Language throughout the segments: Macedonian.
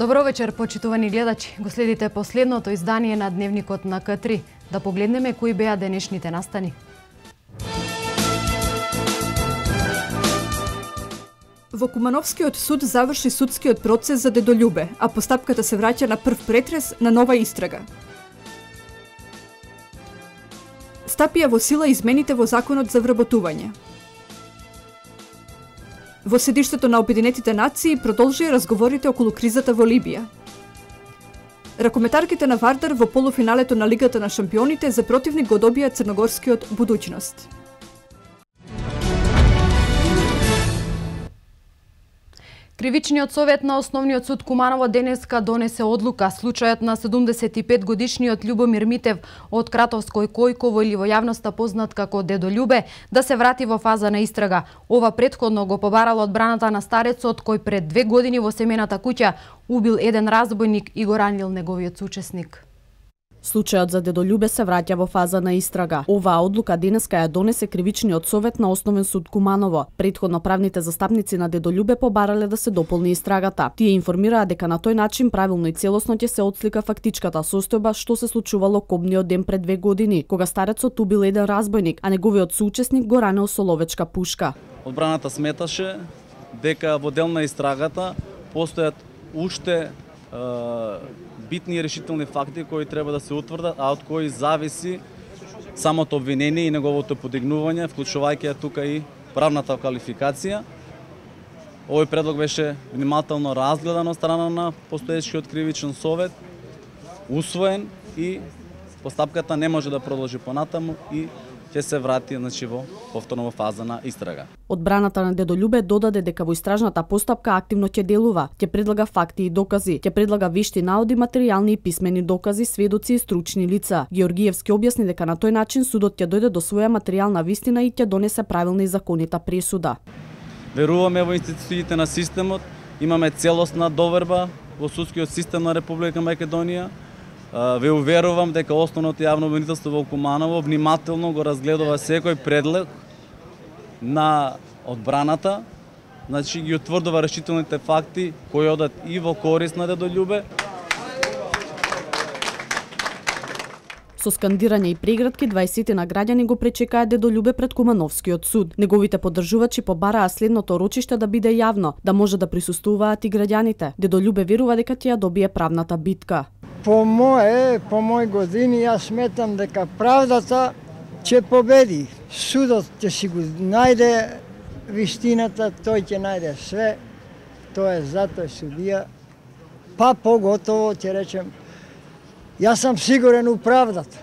Добро вечер, почитувани гледачи. Го следите последното издание на Дневникот на К3. Да погледнеме кои беа денешните настани. Во Кумановскиот суд заврши судскиот процес за Дедолюбе, а постапката се враќа на прв претрес на нова истрага. Стапија во сила измените во Законот за вработување. Во седиштето на Обединетите нации продолжија разговорите околу кризата во Либија. Ракометарките на Вардар во полуфиналето на Лигата на шампионите за противник го добија црногорскиот Будуќност. Кривичниот совет на Основниот суд Куманово денеска донесе одлука. Случајот на 75-годишниот Љубомир Митев од Кратовско и Којково или во јавноста познат како Дедолюбе да се врати во фаза на истрага. Ова претходно го побарало одбраната на старецот кој пред 2 години во семејната куќа убил еден разбойник и го ранил неговиот соучесник. Случајот за Дедолюбе се враќа во фаза на истрага. Оваа одлука денеска ја донесе Кривичниот совет на Основен суд Куманово. Претходно правните застапници на Дедолюбе побарале да се дополни истрагата. Тие информираа дека на тој начин правилно и целосно ќе се отслика фактичката состојба што се случувало кобниот ден пред 2 години, кога старецот убил еден разбойник, а неговиот соучесник го ранил со ловечка пушка. Одбраната сметаше дека во дел на истрагата постојат уште битни и решителни факти кои треба да се утврдат, а од кои зависи самото обвинение и неговото подигнување, вклучувајќи ја тука и правната квалификација. Овој предлог беше внимателно разгледан од страна на постоечкиот кривичен совет, усвоен и постапката не може да продолжи понатаму и ќе се врати во повторно во фаза на истрага. Одбраната на Дедолюбе додаде дека во истражната постапка активно ќе делува, ќе предлага факти и докази, ќе предлага вешти наоди, материјални и писмени докази, сведоци и стручни лица. Георгиевски објасни дека на тој начин судот ќе дојде до своја материјална вистина и ќе донесе правилна и законита пресуда. Веруваме во институциите на системот, имаме целосна доверба во судскиот систем на Република Македонија. Ве уверувам дека Основното јавно обвинителство во Куманово внимателно го разгледува секој предлог на одбраната, значи ги утврдува решителните факти кои одат и во корист на Дедолюбе. Со скандирање и прегратки 20 на граѓани го пречекаа Дедолюбе пред Кумановскиот суд. Неговите поддржувачи побараа следното рочиште да биде јавно, да може да присуствуваат и граѓаните. Дедолюбе верува дека ќе ја добие правната битка. По мои години јас сметам дека правдата ќе победи. Судот ќе си го најде вистината, тој ќе најде све. Тоа е затоа судија. Па поготово ќе речем, јас сам сигурен у правдата.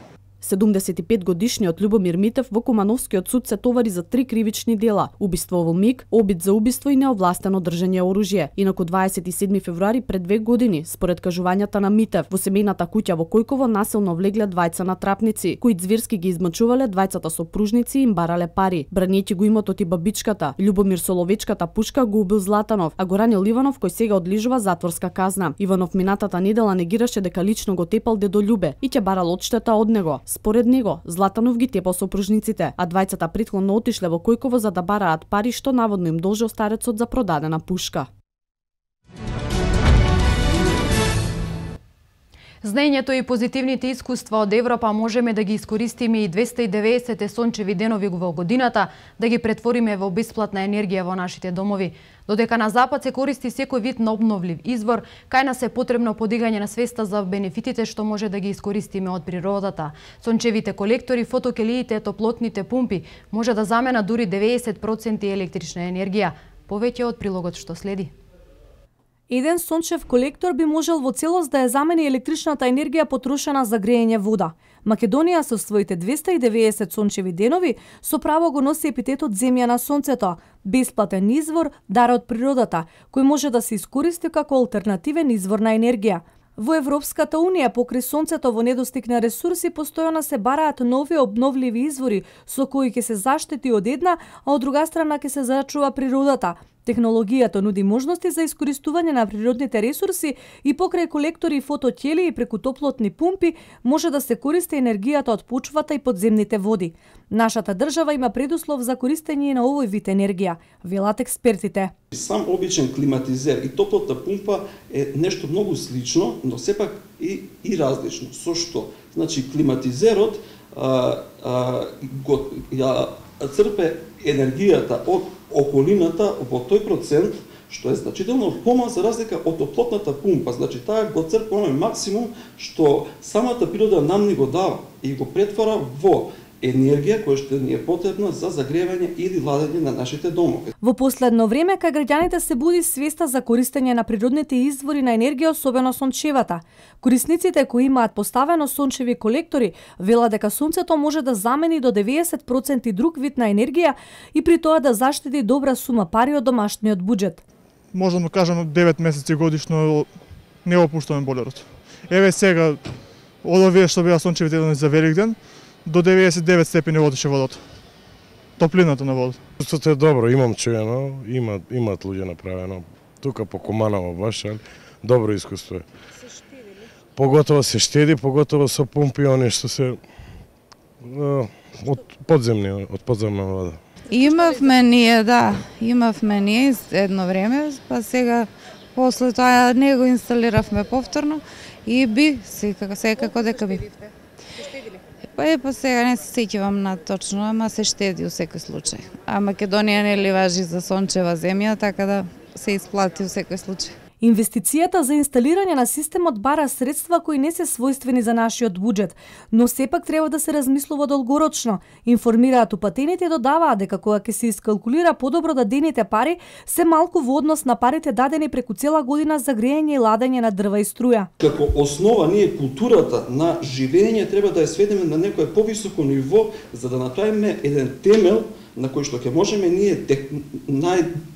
75-годишниот Љубомир Митев во Кумановскиот суд се товари за 3 кривични дела: убиство во миг, обид за убиство и неовластено држење оружје. Инаку 27 февруари пред 2 години, според кажувањата на Митев, во семејната куќа во Којково насилно влегле двајца натрапници, кои ѕверски ги измачувале двајцата сопружници и им барале пари. Бранејќи го имотот и бабичката, Љубомир со ловечката пушка го убил Златанов, а го ранил Иванов кој сега одлежува затворска казна. Иванов минатата недела негираше дека лично го тепал Дедолюбе и ќе барал одштета од него. Според него, Златанов ги тепал сопружниците, а двајцата претходно отишле во Којково за да бараат пари што наводно им должел старецот за продадена пушка. Знаењето и позитивните искуства од Европа можеме да ги искористиме и 290 сончеви денови во годината, да ги претвориме во бесплатна енергија во нашите домови. Додека на Запад се користи секој вид на обновлив извор, кај нас е потребно подигање на свеста за бенефитите што може да ги искористиме од природата. Сончевите колектори, фотокелиите, топлотните пумпи може да заменат дури 90% електрична енергија. Повеќе од прилогот што следи. Еден сончев колектор би можел во целост да ја замени електричната енергија потрошена за грејење вода. Македонија со своите 290 сончеви денови со право го носи епитетот земја на сонцето, бесплатен извор, дар од природата, кој може да се искористи како алтернативен извор на енергија. Во Европската Унија покрај сонцето во недостиг на ресурси постојано се бараат нови обновливи извори со кои ќе се заштити од една, а од друга страна ќе се зачува природата. Технологијата нуди можности за искористување на природните ресурси и покрај колектори и фотоќели и преку топлотни пумпи може да се користи енергијата од почвата и подземните води. Нашата држава има предуслов за користење на овој вид енергија, велат експертите. Сам обичен климатизер и топлотна пумпа е нешто многу слично, но сепак и различно. Со што? Значи, климатизерот црпе енергијата од околината во тој процент што е значително помал за разлика од топлотната пумпа. Значи, таа го црпи оној максимум што самата природа нам ни го дава и го претвара во енергија која што ни е потребна за загревање или ладење на нашите домови. Во последно време кај граѓаните се буди свеста за користење на природните извори на енергија, особено сончевата. Корисниците кои имаат поставено сончеви колектори велат дека сонцето може да замени до 90% друг вид на енергија и при тоа да заштеди добра сума пари од домашниот буџет. Можам да кажам 9 месеци годишно не опуштаме бойлерот. Еве сега од овие што беа сончеви денови за Великден, до 99 степени одише водата. Топлината на водата. Искуството е добро, имам чуено, имат луѓе направено. Тука по Куманово баш, добро искуство е. Се штеди ли? Поготово се штеди, поготово со пумпи они што се од подземна вода. Имавме ние едно време, па сега после тоа не го инсталиравме повторно и би секако дека би. Па сега не се сеќавам на точно, ама се штеди у секој случај. А Македонија нели важи за сончева земја, така да се исплати у секој случај. Инвестицијата за инсталирање на системот бара средства кои не се својствени за нашиот буџет, но сепак треба да се размислува долгорочно. Информираат упатените и додаваат дека кога ќе се искалкулира подобро дадените пари, се малку во однос на парите дадени преку цела година за грејење и ладење на дрва и струја. Како основа ние културата на живење треба да ја сведеме на некое повисоко ниво за да направиме еден темел на кој што ќе можеме ние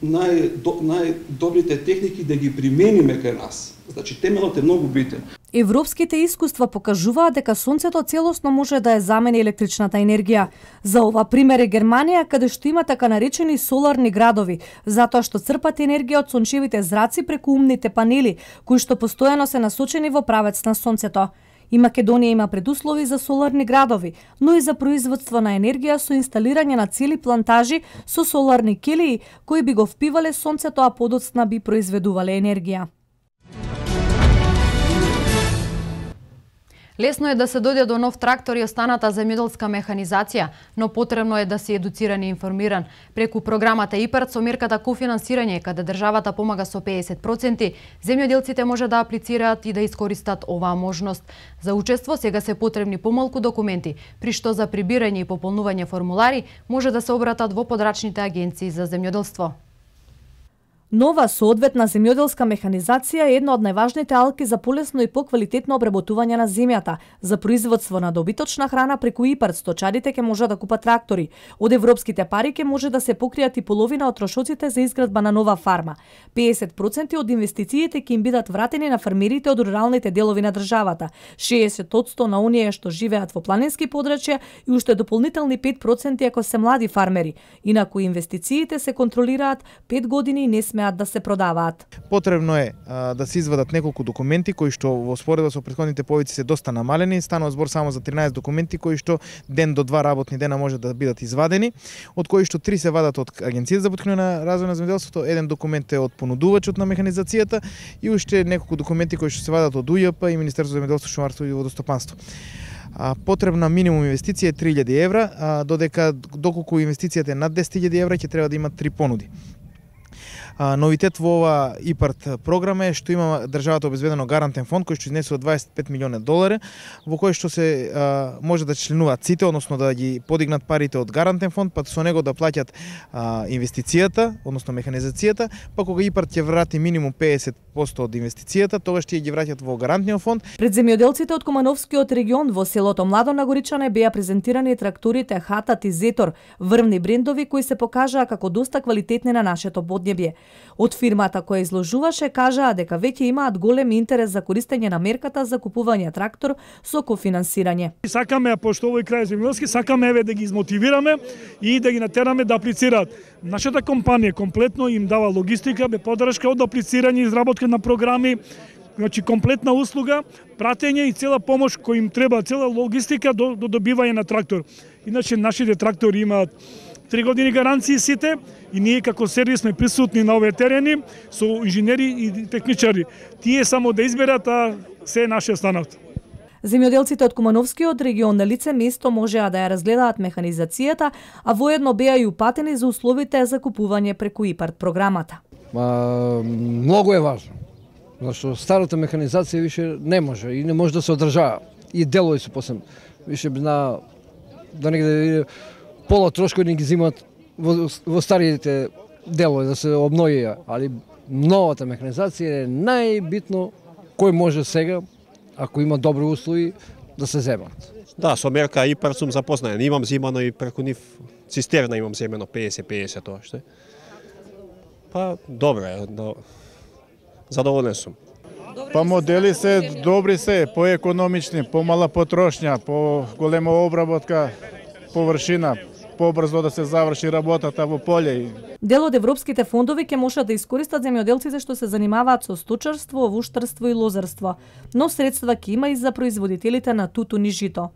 најдобрите техники да ги примениме кај нас. Значи, темелот е многу битен. Европските искуства покажуваат дека сонцето целосно може да ја замени електричната енергија. За ова пример е Германија, каде што има така наречени соларни градови, затоа што црпат енергија од сончевите зраци преку умните панели, кои што постојано се насочени во правец на сонцето. И Македонија има предуслови за соларни градови, но и за производство на енергија со инсталирање на цели плантажи со соларни келии кои би го впивале сонцето, а подоцна би произведувале енергија. Лесно е да се дојде до нов трактор и останата земјоделска механизација, но потребно е да си едуциран и информиран. Преку програмата ИПАРД со мерката кофинансирање, каде државата помага со 50%, земјоделците може да аплицираат и да искористат оваа можност. За учество сега се потребни помалку документи, при што за прибирање и пополнување формулари може да се обратат во подрачните агенции за земјоделство. Нова соодветна земјоделска механизација е една од најважните алки за полесно и поквалитетно обработување на земјата. За производство на добиточна храна преку ИПАРД сточарите ќе може да купат трактори. Од европските пари ќе може да се покријат и половина од трошоците за изградба на нова фарма. 50% од инвестициите ќе им бидат вратени на фермерите од руралните делови на државата, 60% на оние што живеат во планински подрачја и уште дополнителни 5% ако се млади фармери. Инаку инвестициите се контролираат 5 години и не сме да се продаваат. Потребно е да се извадат неколку документи кои што во споредба со претходните повици се доста намалени, станува збор само за 13 документи кои што ден до 2 работни дена може да бидат извадени, од кои што 3 се вадат од Агенцијата за поткрепување на развој на земјоделството, еден документ е од понудувачот на механизацијата и уште неколку документи кои што се вадат од УЈП и Министерството за земјоделство, шумарство и водостопанство. Потребна минимум инвестиција е 3000 евра, додека доколку инвестицијата е над 10.000 евра ќе треба да има 3 понуди. Новитет во ова ИПАРД програма е што има државата обезбедено гарантен фонд кој што изнесува $25 милиони, во кој што се може да членуваат сите, односно да ги подигнат парите од гарантен фонд, па со него да плаќат инвестицијата, односно механизацијата, па кога ИПАРД ќе врати минимум 50% од инвестицијата, тогаш ќе ги враќат во гарантниот фонд. Пред земјоделците од Кумановскиот регион во селото Младо на Горичане беа презентирани тракторите Хатат и Зетор, врвни брендови кои се покажаа како доста квалитетни на нашето поднебје. Од фирмата која изложуваше кажаа дека веќе имаат голем интерес за користење на мерката за купување трактор со кофинансирање. Сакаме, пошто овој крај земјоделски, сакаме да ги измотивираме и да ги натераме да аплицираат. Нашата компанија комплетно им дава логистика, поддршка од аплицирање, изработка на програми, значи комплетна услуга, пратење и цела помош која им треба, цела логистика до добивање на трактор. Иначе нашите трактори имаат 3 години гаранции сите и ние како сервис сме присутни на овие терени со инженери и техничари. Тие само да изберат, а се наше станат. Земјоделците од Кумановскиот регион на лице место можеа да ја разгледаат механизацијата, а воедно беа и упатени за условите за купување преку ИПАРД програмата. Многу е важно, зашто старата механизација више не може и не може да се одржава. И делови се после више да негде пола трошкови не ги зимат во старите делови да се обновија, али новата механизација е најбитно кој може сега, ако има добри услови, да се земат. Да, со мерка ИПАРД сум запознаен. Имам зимано и преку нив цистерна имам земено 50-50 тоа што. Па добро е, задоволен сум. Па модели се добри се, поекономични, помала потрошња, по голема обработка површина, побрзо да се заврши работата во поле. Дел од европските фондови ќе можат да искористат земјоделците што се занимаваат со сточарство, овуштарство и лозарство, но средства ќе има и за производителите на тутун и жито.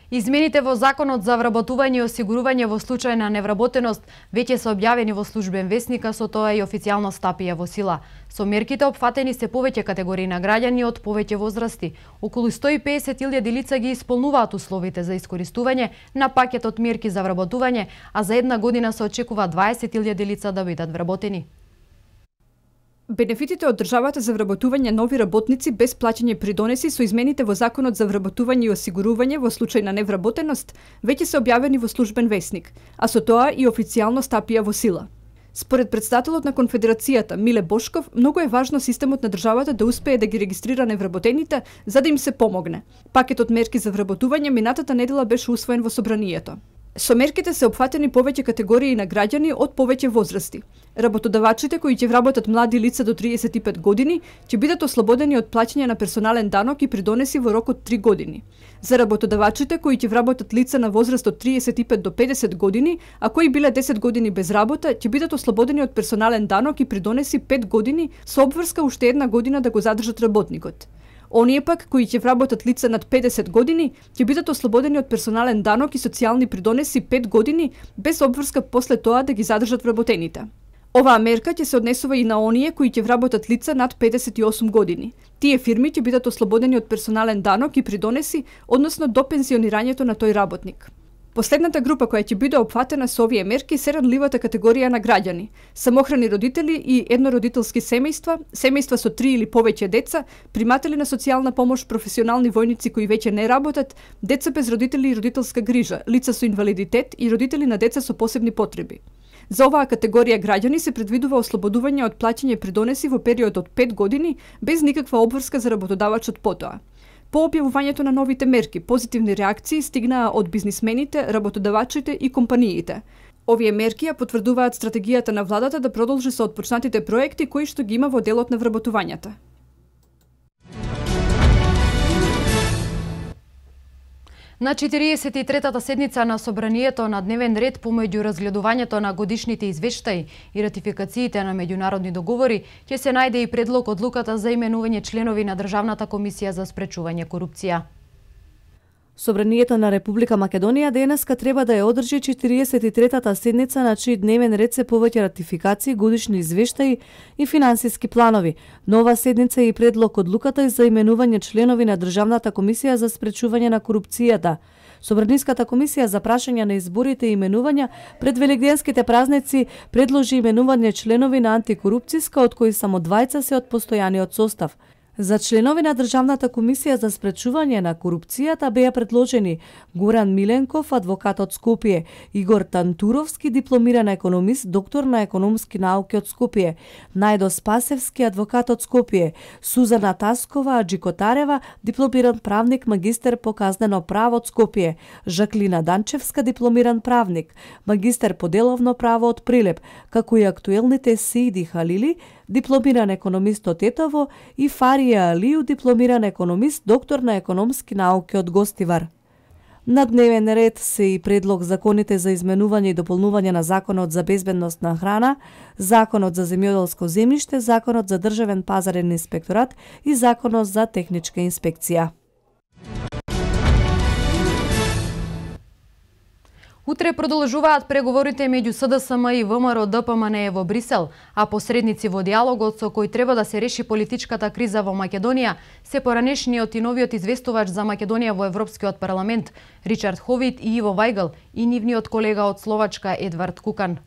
Измените во Законот за вработување и осигурување во случај на невработеност веќе се објавени во Службен весник, а со тоа и официјално стапија во сила. Со мерките опфатени се повеќе категории на граѓани од повеќе возрасти. Околу 150.000 лица ги исполнуваат условите за искористување на пакетот мерки за вработување, а за една година се очекува 20.000 лица да бидат вработени. Бенефитите од државата за вработување нови работници без плаќање придонеси со измените во Законот за вработување и осигурување во случај на невработеност веќе се објавени во Службен весник, а со тоа и официјално стапија во сила. Според претставителот на Конфедерацијата Миле Бошков, многу е важно системот на државата да успее да ги регистрира невработените за да им се помогне. Пакетот мерки за вработување минатата недела беше усвоен во собранието. Со мерките се опфатени повеќе категории на граѓани од повеќе возрасти. Работодавачите кои ќе вработат млади лица до 35 години ќе бидат ослободени од плаќање на персонален данок и придонеси во рок од 3 години. За работодавачите кои ќе вработат лица на возраст од 35 до 50 години, а кои биле 10 години без работа, ќе бидат ослободени од персонален данок и придонеси 5 години со обврска уште една година да го задржат работникот. Оние пак кои ќе вработат лица над 50 години ќе бидат ослободени од персонален данок и социјални придонеси 5 години без обврска после тоа да ги задржат вработените. Оваа мерка ќе се однесува и на оние кои ќе вработат лица над 58 години. Тие фирми ќе бидат ослободени од персонален данок и придонеси, односно до пензионирањето на тој работник. Последната група која ќе биде опфатена со овие мерки се ранливата категорија на граѓани, самохрани родители и еднородителски семејства, семејства со 3 или повеќе деца, приматели на социјална помош, професионални војници кои веќе не работат, деца без родители и родителска грижа, лица со инвалидитет и родители на деца со посебни потреби. За оваа категорија граѓани се предвидува ослободување од плаќање придонеси во период од 5 години без никаква обврска за работодавачот потоа. По објавувањето на новите мерки, позитивни реакции стигнаа од бизнисмените, работодавачите и компаниите. Овие мерки ја потврдуваат стратегијата на владата да продолжи со отпочнатите проекти кои што ги има во делот на вработувањата. На 43-та седница на Собранието на дневен ред помеѓу разгледувањето на годишните извештаи и ратификациите на меѓународни договори ќе се најде и предлог одлуката за именување членови на Државната комисија за спречување корупција. Собранието на Република Македонија денеска треба да ја одржи 43-та седница на чиј дневен ред се повеќе ратификации, годишни извештаи и финансиски планови. Нова седница и предлог одлуката за именување членови на Државната комисија за спречување на корупцијата. Собраниската комисија за прашање на изборите и именувања пред велигденските празници предложи именување членови на антикорупцијска, од кои само двајца се од постојаниот состав. За членови на Државната комисија за спречување на корупцијата беа предложени Горан Миленков, адвокат од Скопје, Игор Тантуровски, дипломиран економист, доктор на економски науки од Скопје, Најдо Спасевски, адвокат од Скопје, Сузана Таскова Аджикотарева, дипломиран правник, магистер по казнено право од Скопје, Жаклина Данчевска, дипломиран правник, магистер по деловно право од Прилеп, како и актуелните Сеиди Халили, дипломиран економист од Тетово, и Фарија Алију, дипломиран економист, доктор на економски науки од Гостивар. На дневен ред се и предлог законите за изменување и дополнување на Законот за безбедност на храна, Законот за земјоделско земјиште, Законот за државен пазарен инспекторат и Законот за техничка инспекција. Утре продолжуваат преговорите меѓу СДСМ и ВМРО-ДПМНЕ во Брисел, а посредници во диалогот со кој треба да се реши политичката криза во Македонија се поранешниот и новиот известувач за Македонија во Европскиот парламент Ричард Ховит и Иво Вајгл и нивниот колега од Словачка Едвард Кукан.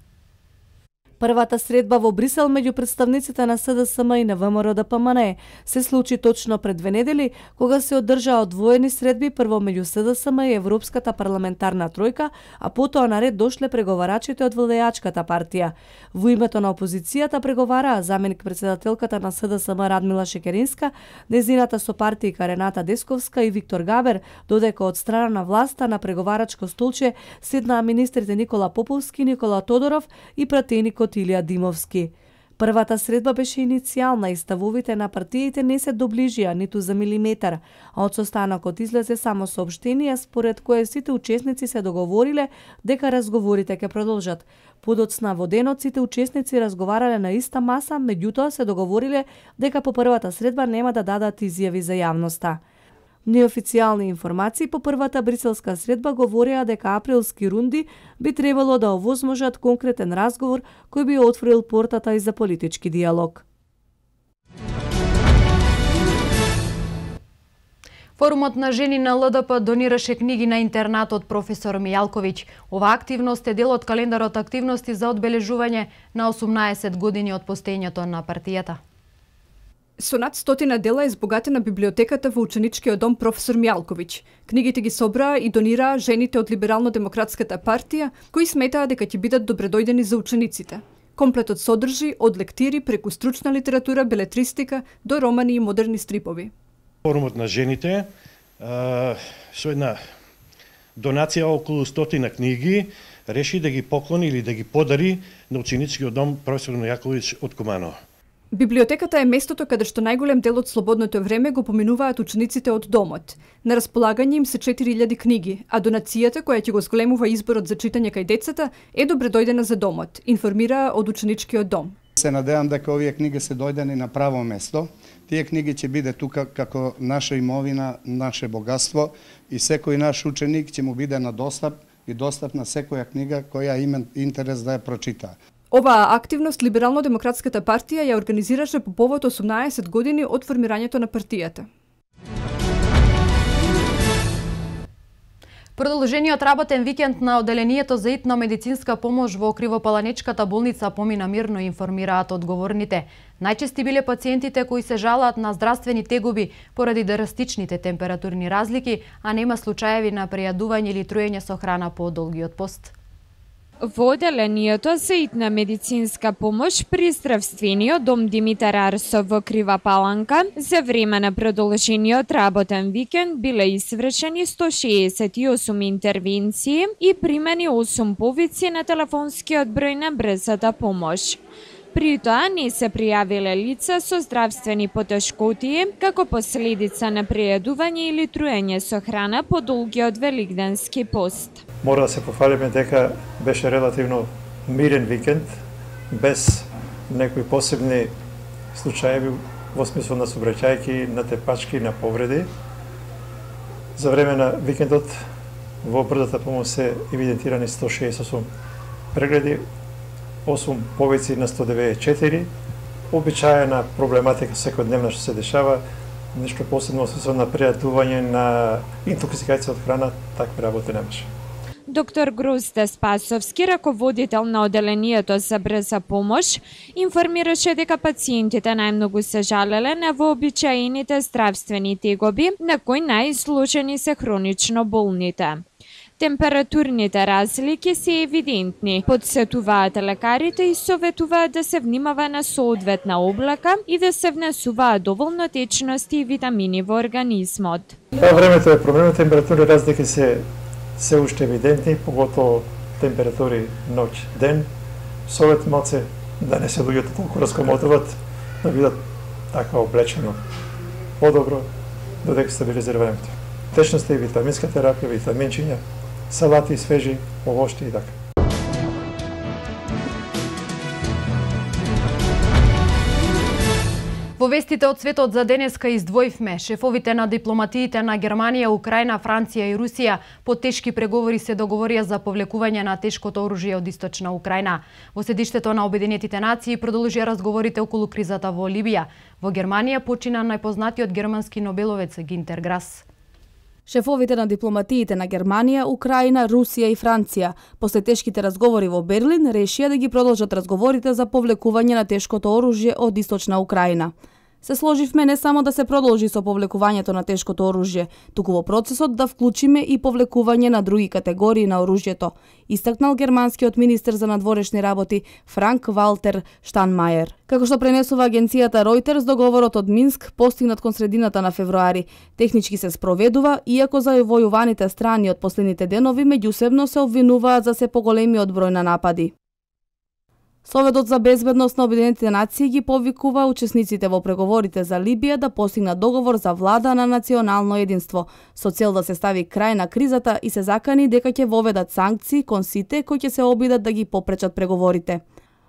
Првата средба во Брисел меѓу представниците на СДСМ и на ВМРО-ДПМНЕ се случи точно пред 2 недели, кога се одржаа одвоени средби прво меѓу СДСМ и Европската парламентарна тројка, а потоа наред дошле преговарачите од владеачката партија. Во името на опозицијата преговараа заменик председателката на СДСМ Радмила Шекеринска, незината сопартијка Рената Десковска и Виктор Габер, додека од страна на власта на преговарачко столче седнаа министрите Никола Поповски, Никола Тодоров и пратеникот Илија Димовски. Првата средба беше иницијална и ставовите на партиите не се доближија ниту за милиметар, а од состанокот излезе само соопштение според кое сите учесници се договориле дека разговорите ќе продолжат. Подоцна во денот сите учесници разговарале на иста маса, меѓутоа се договориле дека по првата средба нема да дадат изјави за јавноста. Неофицијални информации по првата бриселска средба говореа дека априлски рунди би требало да овозможат конкретен разговор кој би отворил портата и за политички диалог. Форумот на жени на ЛДП донираше книги на интернатот професор Мијалковиќ. Ова активност е дел од календарот активности за одбележување на 18 години од постоењето на партијата. Со над 100 дела е збогатена библиотеката во ученичкиот дом професор Мијалковиќ. Книгите ги собраа и донираа жените од Либерално-демократската партија, кои сметаа дека ќе бидат добредојдени за учениците. Комплетот содржи од лектири преку стручна литература, белетристика до романи и модерни стрипови. Форумот на жените со една донација околу 100 книги реши да ги поклони или да ги подари на ученичкиот дом професор Мијалковиќ од Куманово. Библиотеката е местото каде што најголем дел од слободното време го поминуваат учениците од домот. На располагање им се 4000 книги, а донацијата која ќе го зголемува изборот за читање кај децата е добредојдена за домот, информира од ученичкиот дом. Се надевам дека овие книги се дојдени на право место. Тие книги ќе биде тука како наша имовина, наше богатство и секој наш ученик ќе му биде на достап и достап на секоја книга која има интерес да ја прочита. Оваа активност Либерално-демократската партија ја организираше по повод 18 години од формирањето на партијата. Продолжениот работен викенд на одделението за итна медицинска помош во Кривопаланечката болница помина мирно, информираат одговорните. Најчести биле пациентите кои се жалаат на здравствени тегоби поради драстичните температурни разлики, а нема случаеви на прејадување или труење со храна по долгиот пост. Во одделението за итна медицинска помош при здравствениот дом Димитар Арсов во Крива Паланка за време на продолжениот работен викенд биле извршени 168 интервенции и примени 8 повици на телефонскиот број на брзата помош. При тоа не се пријавиле лица со здравствени потешкотии како последица на прејадување или труење со храна по долгиот великденски пост. Мора да се пофалиме дека беше релативно мирен викенд, без некои посебни случаеви во смисло на сообраќајки, на тепачки, на повреди. За време на викендот во брзата помош се евидентирани 168 прегледи, 8 повици на 194, обичаена проблематика секојдневна што се дешава, нешто посебно со на прејадување на интоксикација од храна, такви работи немаше. Доктор Грозде Спасовски, раководител на оделението за брза помош, информираше дека пациентите најмногу се жалеле на вообичаените здравствени тегоби, на кои најизложени се хронично болните. Температурните разлики се евидентни. Подсетуваат лекарите и советуваат да се внимава на соодветна облака и да се внесуваат доволно течности и витамини во организмот. Времето е проблем, температурни разлики се уште евидентни, поготово температури ноќ, ден. Совет малце да не се луѓето толку раскомотуват, да бидат така облечено подобро, додека стабилизира времето. Течности, витаминска терапија, витаминчиња, салати свежи, овошти и така. Во вестите од светот за денеска издвоивме шефовите на дипломатиите на Германија, Украина, Франција и Русија по тешки преговори се договорија за повлекување на тешкото оружје од источна Украина. Во седиштето на Обединетите нации продолжија разговорите околу кризата во Либија. Во Германија почина најпознатиот германски нобеловец Гинтер Грас. Шефовите на дипломатиите на Германија, Украина, Русија и Франција после тешките разговори во Берлин решија да ги продолжат разговорите за повлекување на тешкото оружје од источна Украина. Се сложивме не само да се продолжи со повлекувањето на тешкото оружје, туку во процесот да вклучиме и повлекување на други категории на оружјето, истакнал германскиот министер за надворешни работи Франк Валтер Штанмајер. Како што пренесува агенцијата Reuters, договорот од Минск постигнат кон средината на февруари технички се спроведува, иако завојуваните страни од последните денови меѓусебно се обвинуваат за се поголемиот број на напади. Советот за безбедност на Обединетите нации ги повикува учесниците во преговорите за Либија да постигнат договор за влада на национално единство, со цел да се стави крај на кризата и се закани дека ќе воведат санкции кон сите кои ќе се обидат да ги попречат преговорите.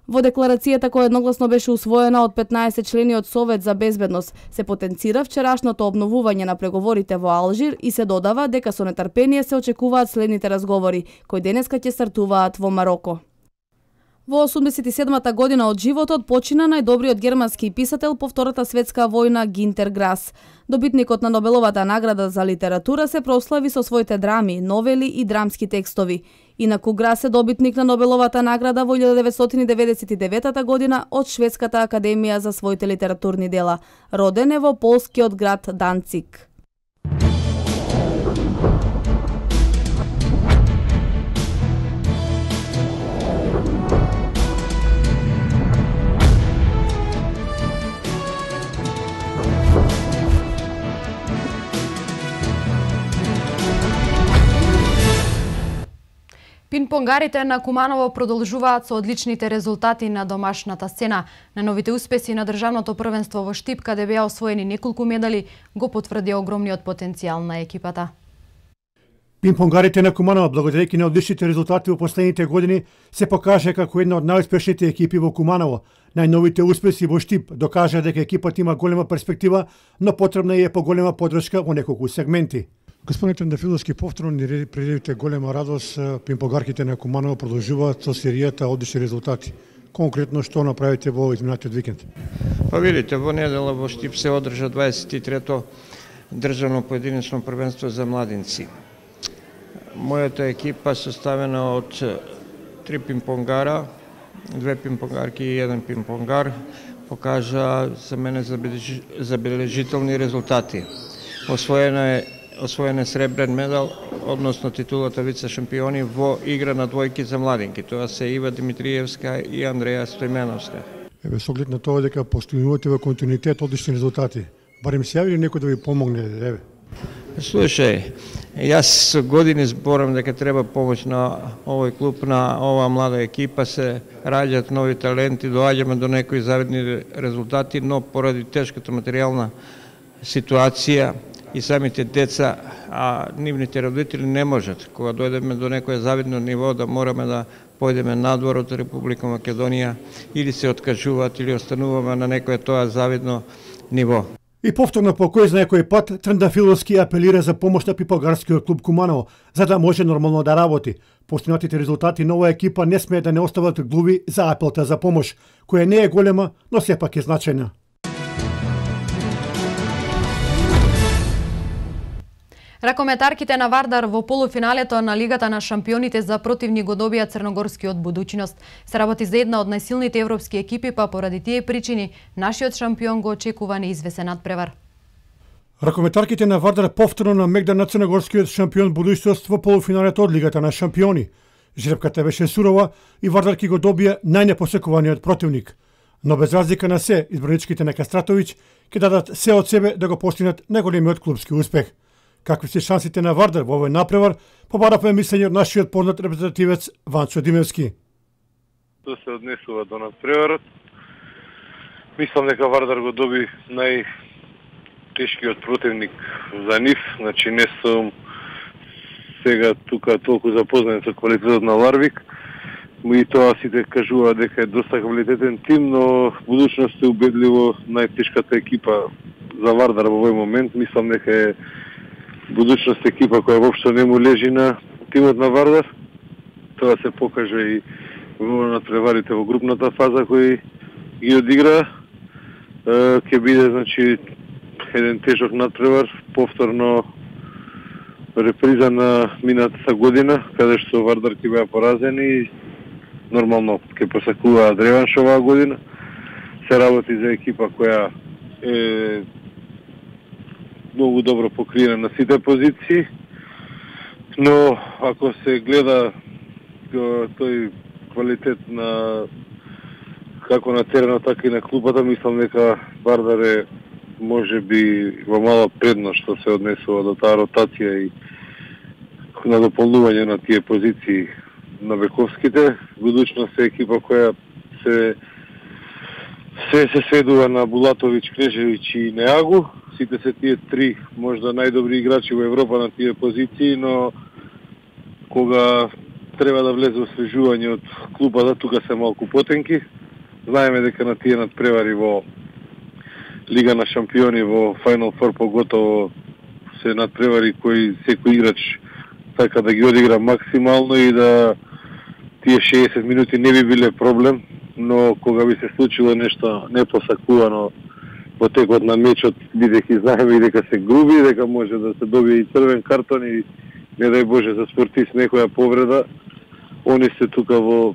Во декларацијата која едногласно беше усвоена од 15 члени од Совет за безбедност, се потенцира вчерашното обновување на преговорите во Алжир и се додава дека со нетрпение се очекуваат следните разговори, кои денеска ќе стартуваат во Мароко. Во 87-та година од животот почина најдобриот германски писател по Втората светска војна Гинтер Грас. Добитникот на Нобеловата награда за литература се прослави со своите драми, новели и драмски текстови. Инаку Грас е добитник на Нобеловата награда во 1999 година од Шведската академија за своите литературни дела. Роден е во полскиот град Данциг. Пинпонгарите на Куманово продолжуваат со одличните резултати на домашната сцена. На новите успеси на државното првенство во Штип, каде беа освоени неколку медали, го потврди огромниот потенцијал на екипата. Пинпонгарите на Куманово, благодарејќи на одличните резултати во последните години, се покажа како една од најуспешните екипи во Куманово. Најновите успеси во Штип докажа дека екипата има голема перспектива, но потребна е поголема поддршка во неколку сегменти. Господин Трендафиловски, повторно ни предявите голема радост. Пинпонгарките на Куманово продолжуваат со серијата одлични резултати. Конкретно што направите во изминатиот викенд? Па видите, во недела во Штип се одржа 23-то државно поединечно првенство за младинци. Мојата екипа составена од 3 пинпонгара, 2 пинпонгарки и 1 пинпонгар, покажа за мене забележителни резултати. Освоен е сребрен медал, односно титулата вице-шампиони во игра на двојки за младинки. Тоа се Ива Димитриевска и Андреја Стојменовска. Еве, со оглед на тоа дека постигнувате во континуитет одлични резултати, барем се јави ли некој да ви помогне? Еве. Слушај, јас години зборам дека треба помош на овој клуб, на оваа млада екипа, се раѓаат нови таленти, доаѓаме до некои завидни резултати, но поради тешката материјална ситуација и самите деца, а нивните родители не можат, кога дојдеме до некое завидно ниво, да мораме да појдеме надвор од Република Македонија, или се откажуваат, или остануваме на некое тоа завидно ниво. И повторно по кој знае кој пат, Трендафиловски апелира за помош на пинпонгарскиот клуб Куманово, за да може нормално да работи. Постигнатите резултати на оваа екипа не смее да не остават глуви за апелта за помош, која не е голема, но сепак е значајна. Ракометарките на Вардар во полуфиналето на Лигата на шампионите за противник го добија црногорскиот Будуќност. Се работи за една од најсилните европски екипи, па поради тие причини нашиот шампион го очекува неизвесен надпревар. Ракометарките на Вардар повторно намегна на црногорскиот шампион Будуќност во полуфиналето од Лигата на шампиони. Жребката беше сурова и Вардарки го добија најнепосекуваниот противник. Но без разлика на се, избраничките на Кастратовиќ ќе дадат се од себе да го постигнат најголемиот клубски успех. Какви се шансите на Вардар во овој напревар, побаравме мислење од нашиот познат репрезентативец Ванчо Димевски. Тоа се однесува до надпреварот. Мислам дека Вардар го доби најтешкиот противник за нив, значи не сум сега тука толку запознат со квалитетот на Ларвик. И тоа сите кажуваат дека е доста квалитетен тим, но Будуќност е убедливо најтешката екипа за Вардар во овој момент. Мислам дека е Будуќност екипа која воопшто не му лежи на тимот на Вардар. Тоа се покажа и во надпреварите во групната фаза кои ги одигра. Ќе биде значи еден тежок надпревар, повторно реприза на минатата година, каде што Вардар ќе беа поразени и нормално ќе посакуваат реванш оваа година. Се работи за екипа која е многу добро покриена на сите позиции, но ако се гледа тој квалитет на како на теренот, така и на клубата, мислам дека Вардар е можеби во мала предност што се однесува до таа ротација и на дополнување на тие позиции на вековските. Будуќност е екипа која се сведува на Булатовиќ, Кнежевиќ и Неагу. Сите се тие три можда најдобри играчи во Европа на тие позиции, но кога треба да влезе освежување од клубата, тука се малку потенки. Знаеме дека на тие надпревари во Лига на шампиони, во Final Four поготово се надпревари кои секој играч така да ги одигра максимално и да тие 60 минути не би биле проблем, но кога би се случило нешто непосакувано во текот на мечот, бидејќи знаеме и дека се груби, дека може да се добие и црвен картон и не дај Боже за спортист некоја повреда, они се тука во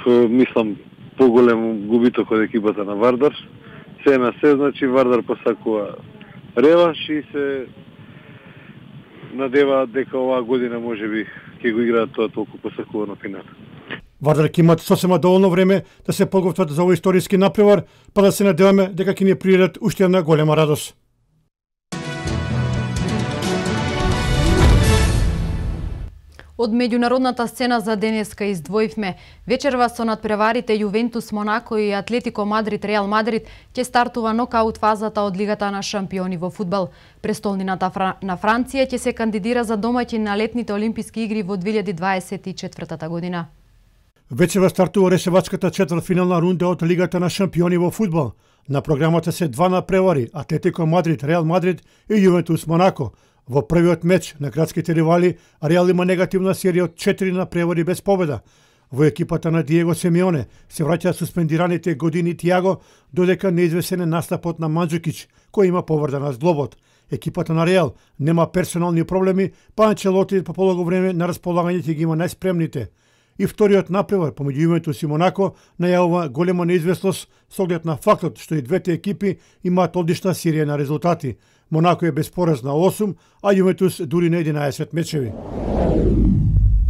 мислам поголем губиток од екипата на Вардар. Се на се, значи Вардар посакува реванш и се надеваат дека оваа година можеби ќе го играат тоа толку посакувано финал. Вардар ќе имат сосема доволно време да се подготват за овој историски напревар, па да се надеваме дека ќе ни придат уште една голема радост. Од меѓународната сцена за денеска издвоивме. Вечерва со надпреварите Јувентус Монако и Атлетико Мадрид Реал Мадрид ќе стартува нокаут фазата од Лигата на шампиони во фудбал. Престолнината на Франција ќе се кандидира за домаќин на летните олимписки игри во 2024 година. Вечерва стартува решавачката четвртфинална рунда од Лигата на шампиони во фудбал. На програмата се два напревари Атлетико Мадрид Реал Мадрид и Јувентус Монако. Во првиот меч на градските ривали, Реал има негативна серија од 4 напревари без победа. Во екипата на Диего Симеоне се враќа суспендираните години Тиаго, додека неизвесен е настапот на Манџукиќ, кој има повреда на зглобот. Екипата на Реал нема персонални проблеми, па Анчелоти по полого време на располагање ќе ги има најспремните. И вториот напревар помеѓу Јувентус и Монако најавува голема неизвестност со оглед на фактот што и двете екипи имаат одлична серија на резултати. Монако е без пораз на 8, а Јувентус дури на 11 мечеви.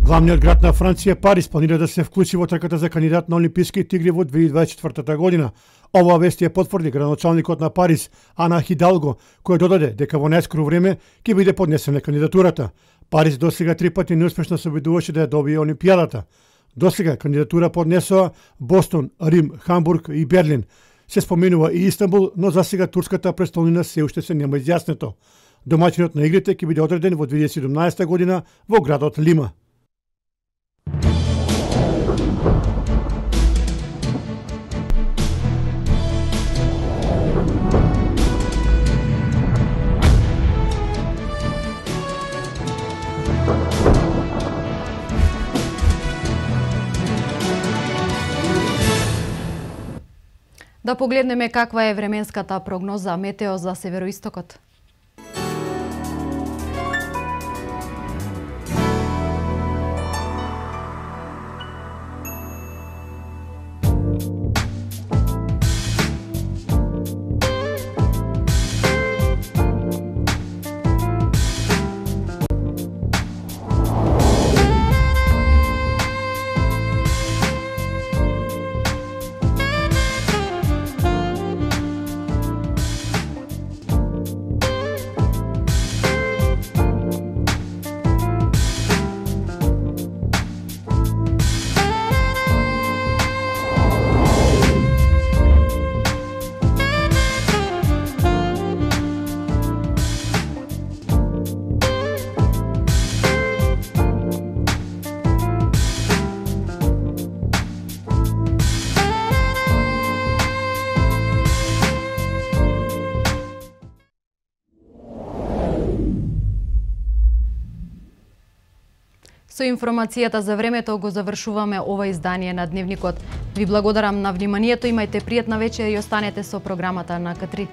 Главниот град на Франција, Париз, планира да се вклучи во трката за кандидат на Олимписките игри во 2024 година. Ова вест ја потврди градоначалникот на Париз, Ана Хидалго, кој додаде дека во најскоро време ќе биде поднесена кандидатурата. Париз досега 3 пати неуспешно се обидуваше да ја добие Олимпијадата. Досега кандидатура поднесоа Бостон, Рим, Хамбург и Берлин. Се споменува и Истанбул, но засега турската престолнина се уште се нема изјаснето. Домаќинот на игрите ќе биде одреден во 2017 година во градот Лима. Да погледнеме каква е временската прогноза метео за североистокот. Со информацијата за времето го завршуваме ова издание на Дневникот. Ви благодарам на вниманието, имајте пријатна вечер и останете со програмата на К3.